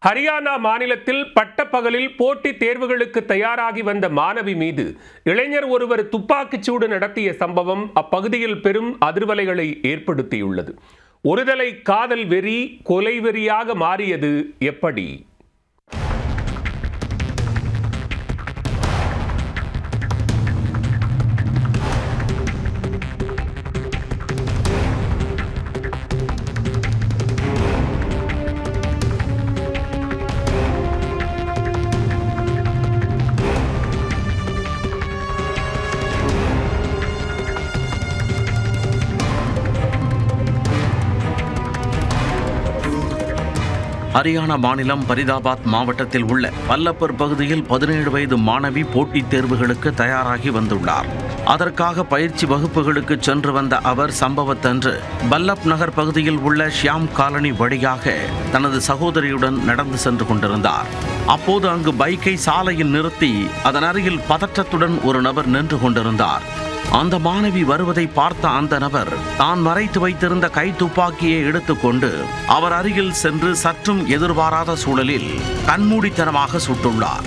ஹரியானா மாநிலத்தில் பட்டப்பகலில் போட்டித் தேர்வுகளுக்கு தயாராகி வந்த மாணவி மீது இளைஞர் ஒருவர் துப்பாக்கிச்சூடு நடத்திய சம்பவம் அப்பகுதியில் பெரும் அதிர்வலைகளை ஏற்படுத்தியுள்ளது. ஒருதலை காதல் வெறி கொலை வெறியாக மாறியது எப்படி? ஹரியானா மாநிலம் பரிதாபாத் மாவட்டத்தில் உள்ள பல்லப்பர் பகுதியில் 17 வயது மாணவி போட்டித் தேர்வுகளுக்கு தயாராகி வந்துள்ளார். அதற்காக பயிற்சி வகுப்புகளுக்கு சென்று வந்த அவர் சம்பவத்தன்று பல்லப் நகர் பகுதியில் உள்ள ஷியாம் காலனி வழியாக தனது சகோதரியுடன் நடந்து சென்று கொண்டிருந்தார். அப்போது அங்கு பைக்கை சாலையில் நிறுத்தி அதன் அருகில் பதற்றத்துடன் ஒரு நபர் நின்று கொண்டிருந்தார். அந்த மாணவி வருவதை பார்த்த அந்த நபர் தான் மறைத்து வைத்திருந்த கை துப்பாக்கியை எடுத்துக்கொண்டு அவர் அருகில் சென்று சற்றும் எதிர்பாராத சூழலில் கண்மூடித்தனமாக சுட்டுள்ளார்.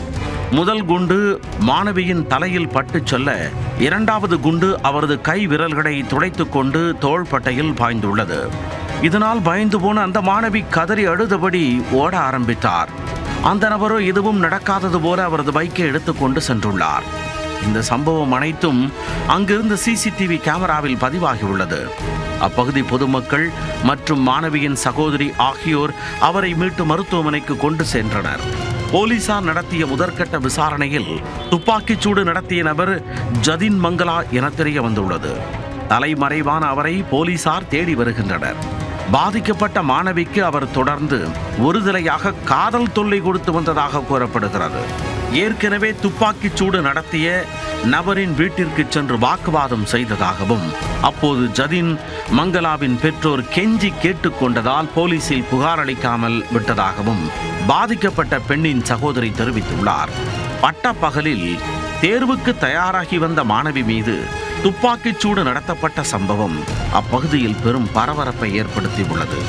முதல் குண்டு மாணவியின் தலையில் பட்டுச் செல்ல, இரண்டாவது குண்டு அவரது கை விரல்களை துளைத்துக் கொண்டு தோள்பட்டையில் பாய்ந்துள்ளது. இதனால் பயந்து போன அந்த மாணவி கதறி அழுதபடி ஓட ஆரம்பித்தார். அந்த நபரோ எதுவும் நடக்காதது போல அவரது பைக்கை எடுத்துக்கொண்டு சென்றுள்ளார். இந்த சம்பவம் அனைத்தும் அங்கிருந்த சிசிடிவி கேமராவில் பதிவாகியுள்ளது. அப்பகுதி பொதுமக்கள் மற்றும் மாணவியின் சகோதரி ஆகியோர் அவரை மீட்டு மருத்துவமனைக்கு கொண்டு சென்றனர். போலீசார் நடத்திய முதற்கட்ட விசாரணையில் துப்பாக்கிச்சூடு நடத்திய நபர் ஜதின் மங்களா என தெரிய வந்துள்ளது. தலைமறைவான அவரை போலீசார் தேடி வருகின்றனர். பாதிக்கப்பட்ட மாணவிக்கு அவர் தொடர்ந்து ஒருதலையாக காதல் தொல்லை கொடுத்து வந்ததாக கூறப்படுகிறது. ஏற்கனவே துப்பாக்கிச்சூடு நடத்திய நபரின் வீட்டிற்கு சென்று வாக்குவாதம் செய்ததாகவும், அப்போது ஜதின் மங்களாவின் பெற்றோர் கெஞ்சி கேட்டுக்கொண்டதால் போலீசில் புகார் அளிக்காமல் விட்டதாகவும் பாதிக்கப்பட்ட பெண்ணின் சகோதரி தெரிவித்துள்ளார். பட்டப்பகலில் தேர்வுக்கு தயாராகி வந்த மாணவி மீது துப்பாக்கிச்சூடு நடத்தப்பட்ட சம்பவம் அப்பகுதியில் பெரும் பரபரப்பை ஏற்படுத்தியுள்ளது.